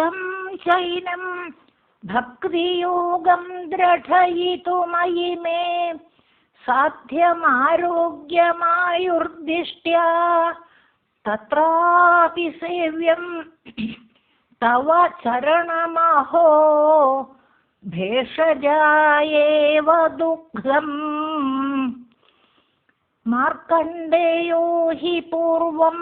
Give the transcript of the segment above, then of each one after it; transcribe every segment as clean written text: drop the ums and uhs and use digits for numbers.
തം ചൈനം ഭക്തിയോഗം ദൃഢയിതുമയി മേ സാധ്യമാരോഗ്യമായുർദിഷ്ട്യാ തത്രാപി സേവ്യം തവ ചരണമഹോ ഭേഷജായേവ ദുഃഖം. മാർക്കണ്ഡേയോ ഹി പൂർവം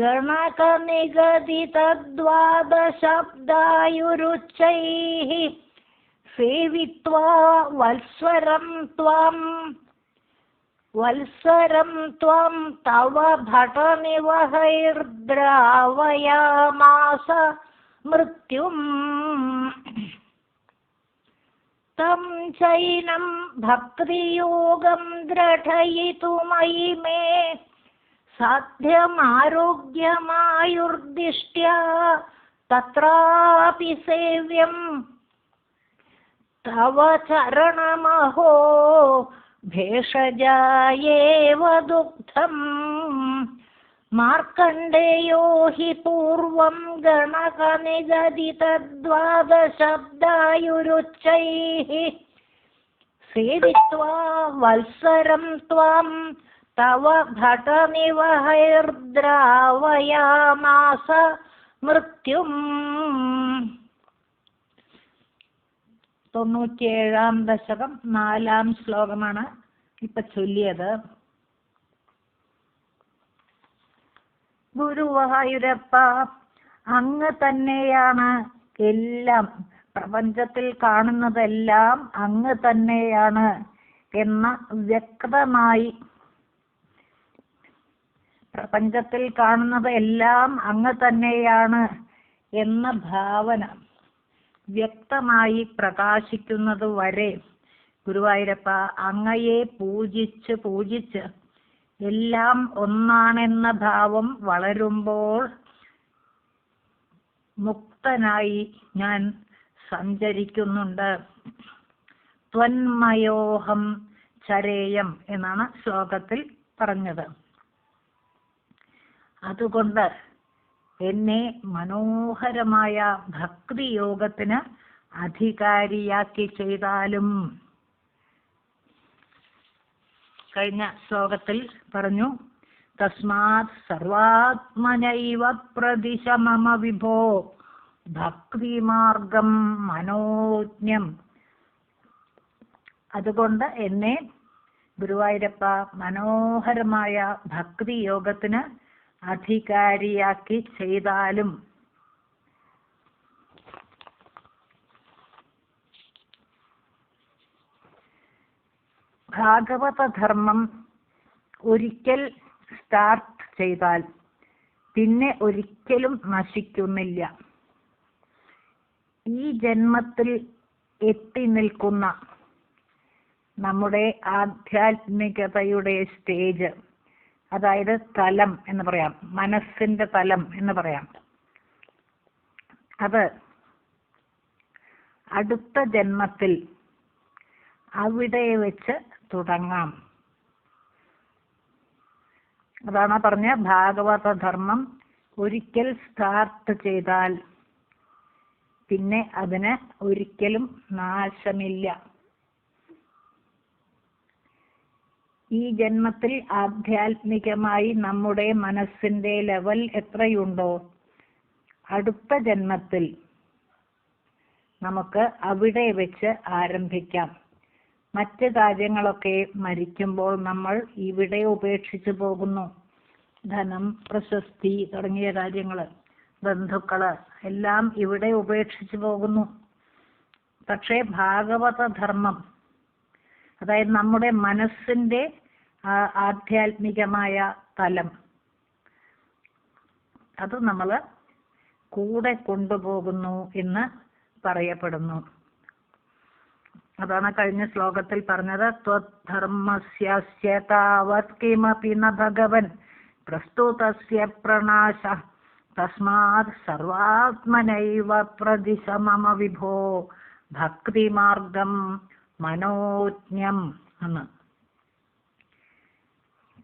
ഗണകനിഗദിതദ്വാദശബ്ദായുരുച്ചൈഃ സേവിത്വാ വത്സരം ത്വം തവ ഭടനിവഹൈർദ്രാവയാമാസ മൃത്യും. തം ചൈനം ഭക്തിയോഗം ദൃഢയിതുമയി മേ സാധ്യമാരോഗ്യമായുർദിഷ്ട്യാ തത്രാപി സേവ്യം തവ ചരണമഹോ ഭേഷജായേവ ദുഗ്ധം. മാർക്കണ്ഡേയോ ഹി പൂർവം ഗണകനിഗദിതദ്വാദശബ്ദായുരുച്ചൈഃ സേവിത്വാ വത്സരം ത്വം തവ ഭടനിവഹൈർദ്രാവയാമാസ മൃത്യും. 97-ാം ദശകം 4-ാം ശ്ലോകമാണ് ഇപ്പൊ ചൊല്ലിയത്. ഗുരുവായൂരപ്പ, അങ്ങ് തന്നെയാണ് എല്ലാം, പ്രപഞ്ചത്തിൽ കാണുന്നതെല്ലാം അങ്ങ് തന്നെയാണ് എന്ന വ്യക്തമായി, പ്രപഞ്ചത്തിൽ കാണുന്നത് എല്ലാം അങ്ങ് തന്നെയാണ് എന്ന ഭാവന വ്യക്തമായി പ്രകാശിക്കുന്നത് വരെ ഗുരുവായൂരപ്പ അങ്ങയെ പൂജിച്ച് എല്ലാം ഒന്നാണെന്ന ഭാവം വളരുമ്പോൾ മുക്തനായി ഞാൻ സഞ്ചരിക്കുന്നുണ്ട്. ത്വന്മയോഹം ചരേയം എന്നാണ് ശ്ലോകത്തിൽ പറഞ്ഞത്. അതുകൊണ്ട് എന്നെ മനോഹരമായ ഭക്തിയോഗത്തിന് അധികാരിയാക്കി ചെയ്താലും. കഴിഞ്ഞ ശ്ലോകത്തിൽ പറഞ്ഞു, തസ്മാത് സർവാത്മനൈവ പ്രദിശ മമ വിഭോ ഭക്തിമാർഗം മനോജ്ഞം. അതുകൊണ്ട് എന്നെ ഗുരുവായൂരപ്പ മനോഹരമായ ഭക്തിയോഗത്തിന് അധികാരിയാക്കി ചെയ്താലും. ഭാഗവതധർമ്മം ഒരിക്കൽ സ്റ്റാർട്ട് ചെയ്താൽ പിന്നെ ഒരിക്കലും നശിക്കുന്നില്ല. ഈ ജന്മത്തിൽ എത്തി നിൽക്കുന്ന നമ്മുടെ ആധ്യാത്മികതയുടെ സ്റ്റേജ്, അതായത് തലം എന്ന് പറയാം, മനസ്സിന്റെ തലം എന്ന് പറയാം, അത് അടുത്ത ജന്മത്തിൽ അവിടെ വെച്ച് തുടങ്ങാം. അതാണ് പറഞ്ഞ ഭാഗവതധർമ്മം ഒരിക്കൽ സ്റ്റാർട്ട് ചെയ്താൽ പിന്നെ അതിന് ഒരിക്കലും നാശമില്ല. ഈ ജന്മത്തിൽ ആധ്യാത്മികമായി നമ്മുടെ മനസ്സിന്റെ ലെവൽ എത്രയുണ്ടോ, അടുത്ത ജന്മത്തിൽ നമുക്ക് അവിടെ വെച്ച് ആരംഭിക്കാം. മറ്റ് കാര്യങ്ങളൊക്കെ മരിക്കുമ്പോൾ നമ്മൾ ഇവിടെ ഉപേക്ഷിച്ചു പോകുന്നു. ധനം, പ്രശസ്തി തുടങ്ങിയ കാര്യങ്ങൾ, ബന്ധുക്കള് എല്ലാം ഇവിടെ ഉപേക്ഷിച്ചു പോകുന്നു. പക്ഷേ ഭാഗവതധർമ്മം, അതായത് നമ്മുടെ മനസ്സിന്റെ ആധ്യാത്മികമായ തലം, അത് നമ്മൾ കൂടെ കൊണ്ടുപോകുന്നു എന്ന് പറയപ്പെടുന്നു. അതാണ് കഴിഞ്ഞ ശ്ലോകത്തിൽ പറഞ്ഞത്, ത്വദ്ധർമ്മസ്യ താവത് കിമപി ന ഭഗവൻ പ്രസ്തുതസ്യ പ്രണാശ തസ്മാത് സർവാത്മനൈവ പ്രദിശ മമ വിഭോ ഭക്തിമാർഗം മനോജ്ഞം എന്ന്.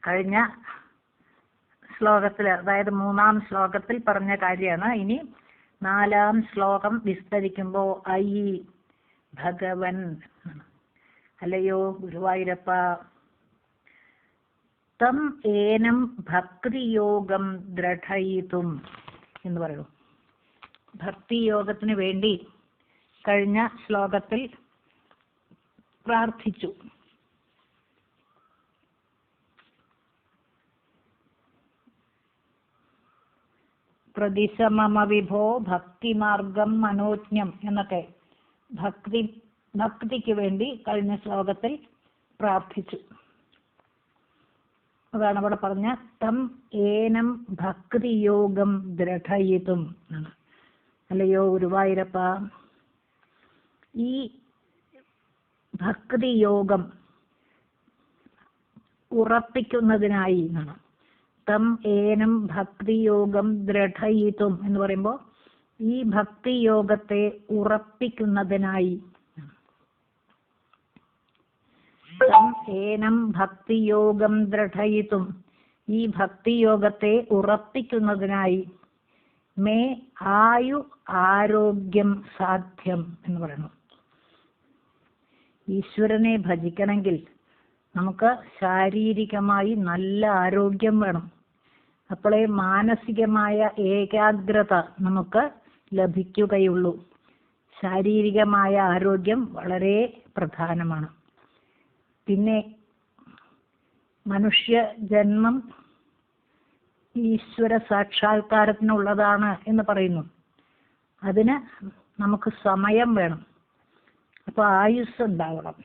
കഴിഞ്ഞ ശ്ലോകത്തിൽ, അതായത് 3-ാം ശ്ലോകത്തിൽ പറഞ്ഞ കാര്യമാണ് ഇനി 4-ാം ശ്ലോകം വിസ്തരിക്കുമ്പോൾ അയി ഭഗവൻ, അല്ലയോ ഗുരുവായൂരപ്പ, തം ഏനം ഭക്തിയോഗം ദൃഢയിതും എന്ന് പറയുന്നു. ഭക്തിയോഗത്തിന് വേണ്ടി കഴിഞ്ഞ ശ്ലോകത്തിൽ പ്രാർത്ഥിച്ചു. പ്രതിശ മമ വിഭോ ഭക്തിമാർഗം മനോജ്ഞം എന്നൊക്കെ ഭക്തിക്ക് വേണ്ടി കഴിഞ്ഞ ശ്ലോകത്തിൽ പ്രാർത്ഥിച്ചു. അതാണ് അവിടെ പറഞ്ഞ തം ഏനം ഭക്തിയോഗം ദൃഢയിതും. അല്ലയോ ഗുരുവായൂരപ്പ, ഈ ഭക്തിയോഗം ഉറപ്പിക്കുന്നതിനായി എന്നാണ്. തം ഏനം ഭക്തിയോഗം ദൃഢയിതും എന്ന് പറയുമ്പോൾ ഈ ഭക്തിയോഗത്തെ ഉറപ്പിക്കുന്നതിനായി, തം ഏനം ഭക്തിയോഗം ദൃഢയിതും ഈ ഭക്തിയോഗത്തെ ഉറപ്പിക്കുന്നതിനായി മേ ആയു ആരോഗ്യം സാധ്യം എന്ന് പറയുന്നു. ഈശ്വരനെ ഭജിക്കണമെങ്കിൽ നമുക്ക് ശാരീരികമായി നല്ല ആരോഗ്യം വേണം. അപ്പോഴേ മാനസികമായ ഏകാഗ്രത നമുക്ക് ലഭിക്കുകയുള്ളൂ. ശാരീരികമായ ആരോഗ്യം വളരെ പ്രധാനമാണ്. പിന്നെ മനുഷ്യ ജന്മം ഈശ്വര സാക്ഷാത്കാരത്തിനുള്ളതാണ് എന്ന് പറയുന്നു. അതിന് നമുക്ക് സമയം വേണം. അപ്പോൾ ആയുസ് ഉണ്ടാവണം.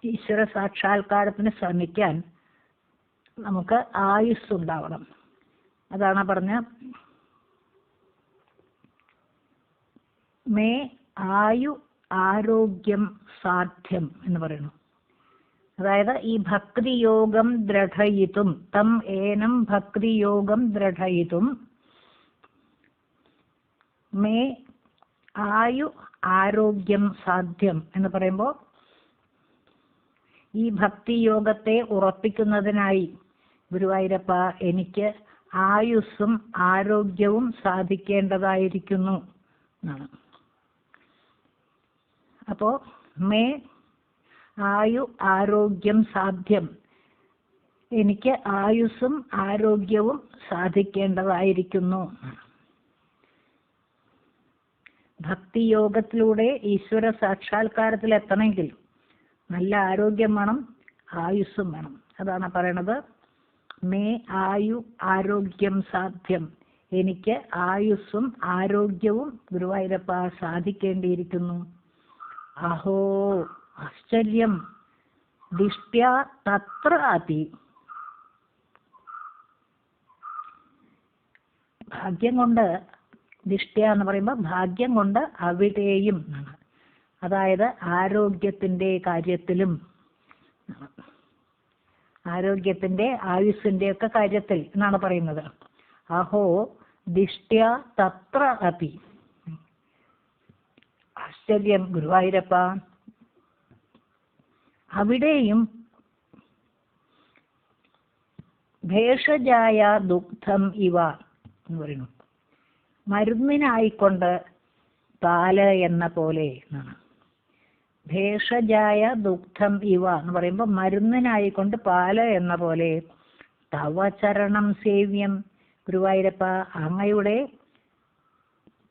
ഈശ്വര സാക്ഷാത്കാരത്തിന് ശ്രമിക്കാൻ നമുക്ക് ആയുസ് ഉണ്ടാവണം. അതാണ് പറഞ്ഞ മേ ആയു ആരോഗ്യം സാധ്യം എന്ന് പറയുന്നു. അതായത് ഈ ഭക്തിയോഗം ദൃഢയിതും, തം ഏനം ഭക്തിയോഗം ദൃഢയിതും മേ ആയു ആരോഗ്യം സാധ്യം എന്ന് പറയുമ്പോൾ ഈ ഭക്തിയോഗത്തെ ഉറപ്പിക്കുന്നതിനായി ഗുരുവായൂരപ്പ എനിക്ക് ആയുസ്സും ആരോഗ്യവും സാധിക്കേണ്ടതായിരിക്കുന്നു എന്നാണ്. അപ്പോൾ മേ ആയു ആരോഗ്യം സാധ്യം, എനിക്ക് ആയുസ്സും ആരോഗ്യവും സാധിക്കേണ്ടതായിരിക്കുന്നു. ഭക്തിയോഗത്തിലൂടെ ഈശ്വര സാക്ഷാത്കാരത്തിൽ എത്തണമെങ്കിൽ നല്ല ആരോഗ്യം വേണം, ആയുസ്സും വേണം. അതാണ് പറയണത് മേ ആയു ആരോഗ്യം സാധ്യം, എനിക്ക് ആയുസ്സും ആരോഗ്യവും ഗുരുവായൂരപ്പ സാധിക്കേണ്ടിയിരിക്കുന്നു. അഹോ ആശ്ചര്യം ദിഷ്ട്യാ തത്ര അതി. ഭാഗ്യം കൊണ്ട്, ദിഷ്ട്യ എന്ന് പറയുമ്പോൾ ഭാഗ്യം കൊണ്ട് അവിടെയും, അതായത് ആരോഗ്യത്തിന്റെ കാര്യത്തിലും, ആരോഗ്യത്തിന്റെ ആയുസ്സിന്റെ ഒക്കെ കാര്യത്തിൽ എന്നാണ് പറയുന്നത്. അഹോ ദിഷ്ട്യ തത്ര അതി. ആശ്ചര്യം ഗുരുവായൂരപ്പ, അവിടെയും ഭേഷജായ ദുഗ്ധം ഇവ എന്ന് പറയുന്നു. മരുന്നിനായിക്കൊണ്ട് പാല് എന്ന പോലെ എന്നാണ്. ഭേഷജായ ദുഗ്ധം ഇവ എന്ന് പറയുമ്പോൾ മരുന്നിനായിക്കൊണ്ട് പാല് എന്ന പോലെ തവ ചരണം സേവ്യം ഗുരുവായൂരപ്പ, അങ്ങയുടെ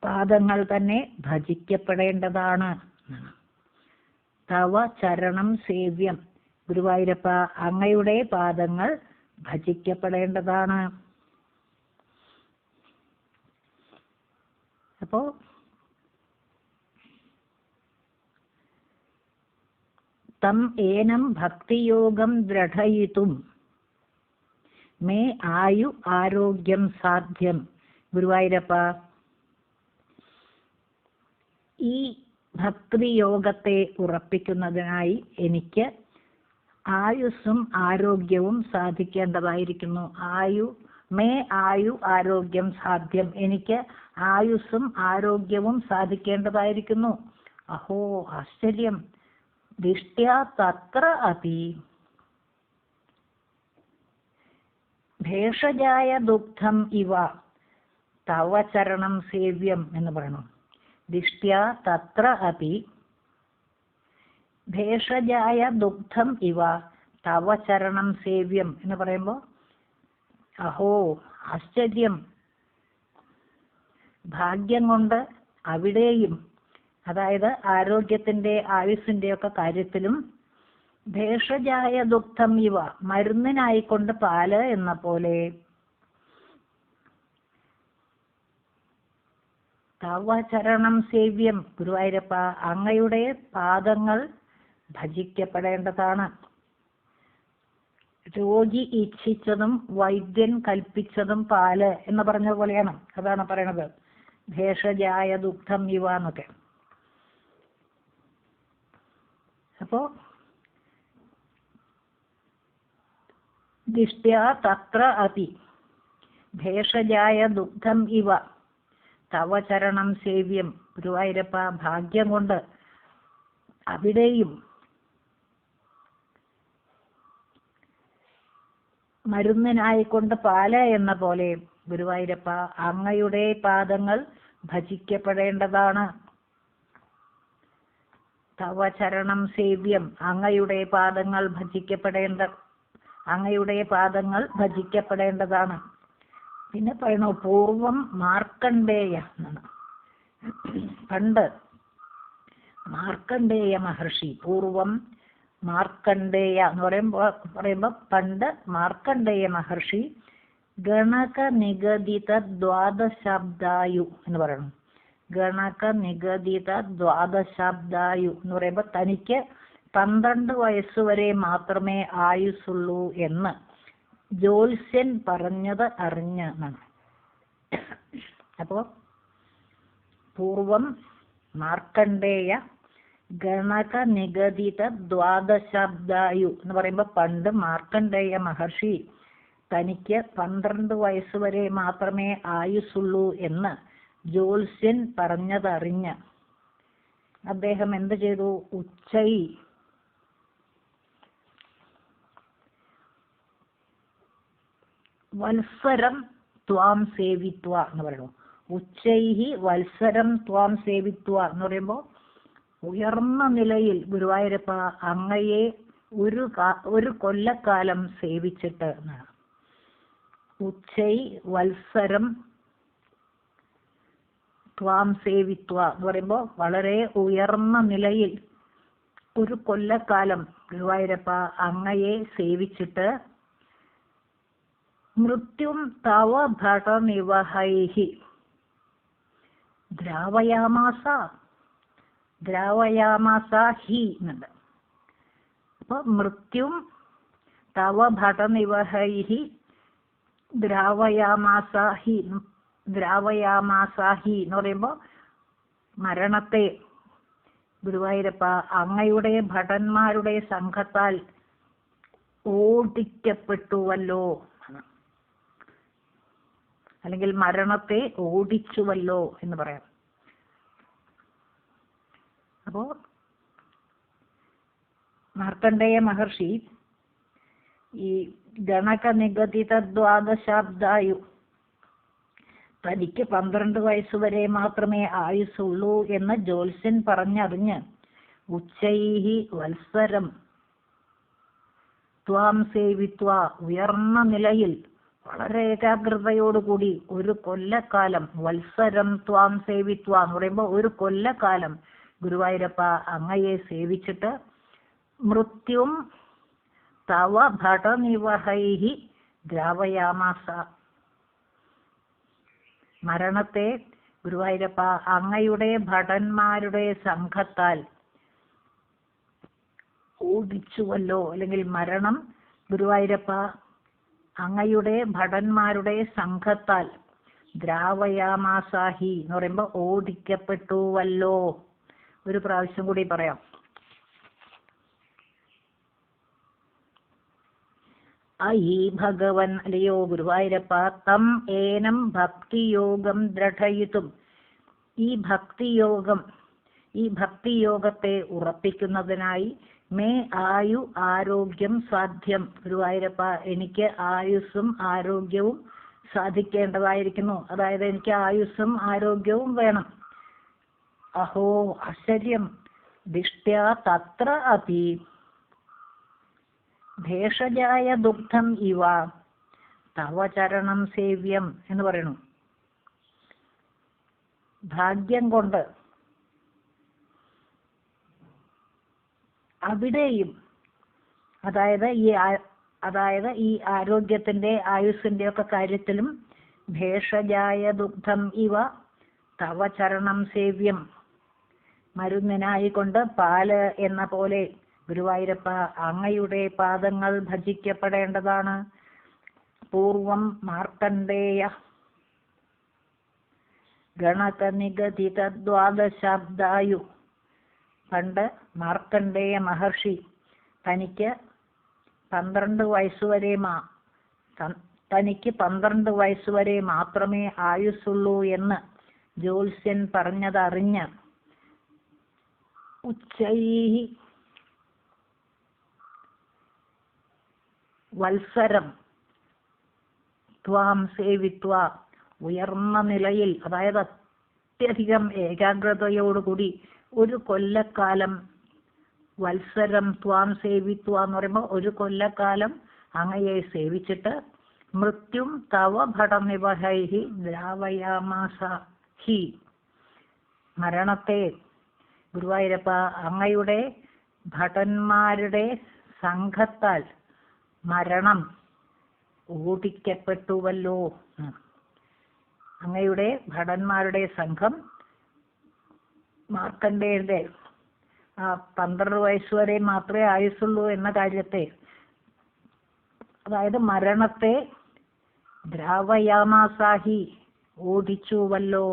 പാദങ്ങൾ തന്നെ ഭജിക്കപ്പെടേണ്ടതാണ്. തവ ചരണം സേവ്യം ഗുരുവായൂരപ്പ, അങ്ങയുടെ പാദങ്ങൾ ഭജിക്കപ്പെടേണ്ടതാണ്. അപ്പോ തം ഏനം ഭക്തിയോഗം ദൃഢയിതും മേ ആയു ആരോഗ്യം സാധ്യം ഗുരുവായൂരപ്പ, ഈ ഭക്തിയോഗത്തെ ഉറപ്പിക്കുന്നതിനായി എനിക്ക് ആയുസ്സും ആരോഗ്യവും സാധിക്കേണ്ടതായിരിക്കുന്നു. മേ ആയു ആരോഗ്യം സാധ്യം, എനിക്ക് ആയുസ്സും ആരോഗ്യവും സാധിക്കേണ്ടതായിരിക്കുന്നു. അഹോ ആശ്ചര്യം ദിഷ്ട്യാ തത്ര അതി. ഭേഷജായ ദുഗ്ധം ഇവ, തവ ചരണം സേവ്യം എന്ന് പറയണം. ദിഷ്ട്യാ തത്ര അപി ഭേഷജായ ദുഗ്ധം ഇവ തവ ചരണം സേവ്യം എന്ന് പറയുമ്പോൾ അഹോ ആശ്ചര്യം, ഭാഗ്യം കൊണ്ട് അവിടെയും, അതായത് ആരോഗ്യത്തിന്റെ ആയുസ്സിന്റെ ഒക്കെ കാര്യത്തിലും, ഭേഷജായ ദുഗ്ധം ഇവ മരുന്നിനായിക്കൊണ്ട് പാല് എന്ന പോലെ, തവ ചരണം സേവ്യം ഗുരുവായൂരപ്പ അങ്ങയുടെ പാദങ്ങൾ ഭജിക്കപ്പെടേണ്ടതാണ്. രോഗി ഇച്ഛിച്ചതും വൈദ്യൻ കൽപ്പിച്ചതും പാല് എന്ന് പറഞ്ഞ പോലെയാണ്. അതാണ് പറയണത് ഭേഷജായ ദുഗ്ധം ഇവ എന്നൊക്കെ. അപ്പോ ദിഷ്ട്യാ തത്ര അപി ഭേഷജായ ദുഗ്ധം ഇവ തവ ചരണം സേവ്യം ഗുരുവായൂരപ്പ ഭാഗ്യം കൊണ്ട് അവിടെയും, മരുന്നിനായിക്കൊണ്ട് പാല് എന്ന പോലെ ഗുരുവായൂരപ്പ അങ്ങയുടെ പാദങ്ങൾ ഭജിക്കപ്പെടേണ്ടതാണ്. തവ ചരണം സേവ്യം അങ്ങയുടെ പാദങ്ങൾ ഭജിക്കപ്പെടേണ്ടതാണ്. പിന്നെ പറയണു പൂർവം മാർക്കണ്ഡേയ എന്നാണ്. പണ്ട് മാർക്കണ്ഡേയ മഹർഷി, പൂർവം മാർക്കണ്ഡേയ എന്ന് പറയുമ്പോ പണ്ട് മാർക്കണ്ഡേയ മഹർഷി ഗണക നിഗദിത ദ്വാദശാബ്ദായു എന്ന് പറയണം. ഗണക നിഗദിത ദ്വാദശാബ്ദായു എന്ന് പറയുമ്പോ തനിക്ക് 12 വയസ്സുവരെ മാത്രമേ ആയുസുള്ളൂ എന്ന് ജ്യോത്സ്യൻ പറഞ്ഞത് അറിഞ്ഞാണ്. അപ്പോ പൂർവം മാർക്കണ്ഡേയ ഗണക നിഗദിത ദ്വാദശാബ്ദായു എന്ന് പറയുമ്പോ പണ്ട് മാർക്കണ്ഡേയ മഹർഷി തനിക്ക് 12 വയസ്സുവരെ മാത്രമേ ആയുസുള്ളൂ എന്ന് ജ്യോത്സ്യൻ പറഞ്ഞതറിഞ്ഞ് അദ്ദേഹം എന്ത് ചെയ്തു? ഉച്ചൈ വത്സരം ത്വാം സേവിത്വ എന്ന് പറയുന്നു. ഉച്ചൈഹി വത്സരം ത്വാം സേവിത്വ എന്ന് പറയുമ്പോൾ ഉയർന്ന നിലയിൽ ഗുരുവായൂരപ്പ അങ്ങയെ ഒരു കൊല്ലക്കാലം സേവിച്ചിട്ട് എന്നാണ്. ഉച്ചൈ വത്സരം ത്വാം സേവിത്വ എന്ന് പറയുമ്പോൾ വളരെ ഉയർന്ന നിലയിൽ ഒരു കൊല്ലക്കാലം ഗുരുവായൂരപ്പ അങ്ങയെ സേവിച്ചിട്ട് മൃത്യും തവ ഭടനിവഹൈഹി ദ്രാവയാമാസ ഹി എന്നുണ്ട്. അപ്പൊ മൃത്യും തവ ഭടനിവഹൈഹി ദ്രാവയാമാസ ഹി എന്ന് പറയുമ്പോ മരണത്തെ ഗുരുവായൂരപ്പ അങ്ങയുടെ ഭടന്മാരുടെ സംഘത്താൽ ഓടിക്കപ്പെട്ടുവല്ലോ, അല്ലെങ്കിൽ മരണത്തെ ഓടിച്ചുവല്ലോ എന്ന് പറയാം. അപ്പോ മാർക്കണ്ഡേയ മഹർഷി ഈ ഗണക നിഗദിത ദ്വാദശാബ്ദായു തനിക്ക് 12 വയസ്സുവരെ മാത്രമേ ആയുസുള്ളൂ എന്ന് ജ്യോത്സ്യൻ പറഞ്ഞറിഞ്ഞ് ഉച്ചൈഹി വത്സരം ത്വാം സേവിത്വ ഉയർന്ന നിലയിൽ വളരെ ഏകാഗ്രതയോടുകൂടി ഒരു കൊല്ലക്കാലം, വത്സരം ത്വാം സേവിത്വ എന്ന് പറയുമ്പോൾ ഒരു കൊല്ലക്കാലം ഗുരുവായൂരപ്പ അങ്ങയെ സേവിച്ചിട്ട് മൃത്യും തവ ഭടനിവഹൈഹി ദ്രാവയാമാസ മരണത്തെ ഗുരുവായൂരപ്പ അങ്ങയുടെ ഭടന്മാരുടെ സംഘത്താൽ ഓടിച്ചുവല്ലോ, അല്ലെങ്കിൽ മരണം ഗുരുവായൂരപ്പ അങ്ങയുടെ ഭടന്മാരുടെ സംഘത്താൽ ദ്രാവയാമാസാഹി എന്ന് പറയുമ്പോ ഓടിക്കപ്പെട്ടുവല്ലോ. ഒരു പ്രാവശ്യം കൂടി പറയാം. അയീ ഭഗവൻ അല്ലയോ ഗുരുവായൂരപ്പ തം ഏനം ഭക്തിയോഗം ദൃഢയിതും ഈ ഭക്തിയോഗത്തെ ഉറപ്പിക്കുന്നതിനായി മേ ആയു ആരോഗ്യം സാധ്യം ഗുരുവായൂരപ്പ എനിക്ക് ആയുസ്സും ആരോഗ്യവും സാധിക്കേണ്ടതായിരിക്കുന്നു. അതായത് എനിക്ക് ആയുസ്സും ആരോഗ്യവും വേണം. അഹോ ആശ്ചര്യം ദിഷ്ട്യാ തത്ര അപി ഭേഷജായ ദുഗ്ധം ഇവ തവ ചരണം സേവ്യം എന്ന് പറയുന്നു. ഭാഗ്യം കൊണ്ട് അവിടെയും അതായത് ഈ ആരോഗ്യത്തിന്റെ ആയുസ്സിന്റെ ഒക്കെ കാര്യത്തിലും ഭേഷജായ ദുഗ്ധം ഇവ തവ ചരണം സേവ്യം, മരുന്നിനായിക്കൊണ്ട് പാല് എന്ന പോലെ ഗുരുവായൂരപ്പ അങ്ങയുടെ പാദങ്ങൾ ഭജിക്കപ്പെടേണ്ടതാണ്. പൂർവം മാർക്കണ്ഡേയ ഗണക നിഗതിത ദ്വാദശാബ്ദായു, പണ്ട് മാർക്കണ്ഡേയ മഹർഷി തനിക്ക് 12 വയസ്സുവരെ മാത്രമേ ആയുസ്സുള്ളൂ എന്ന് ജ്യോത്സ്യൻ പറഞ്ഞതറിഞ്ഞ് ഉച്ചൈഹി വത്സരം ത്വാം സേവിത്വ, ഉയർന്ന നിലയിൽ അതായത് അത്യധികം ഏകാഗ്രതയോടുകൂടി 1 കൊല്ലക്കാലം വത്സരം ത്വാം സേവിത്വ എന്ന് പറയുമ്പോൾ 1 കൊല്ലക്കാലം അങ്ങയെ സേവിച്ചിട്ട് മൃത്യും തവ ഭടനിവഹൈഹി ദ്രാവയാമാസ ഹി, മരണത്തെ ഗുരുവായൂരപ്പ അങ്ങയുടെ ഭടന്മാരുടെ സംഘത്താൽ മരണം ഓടിക്കപ്പെട്ടുവല്ലോ. അങ്ങയുടെ ഭടന്മാരുടെ സംഘം മാർക്കണ്ഡേയന്റെ 12 വയസ്സുവരെ മാത്രമേ ആയുസ്സുള്ളൂ എന്ന കാര്യത്തെ, അതായത് മരണത്തെ ദ്രാവയാമാസാഹി ഓടിച്ചുവല്ലോ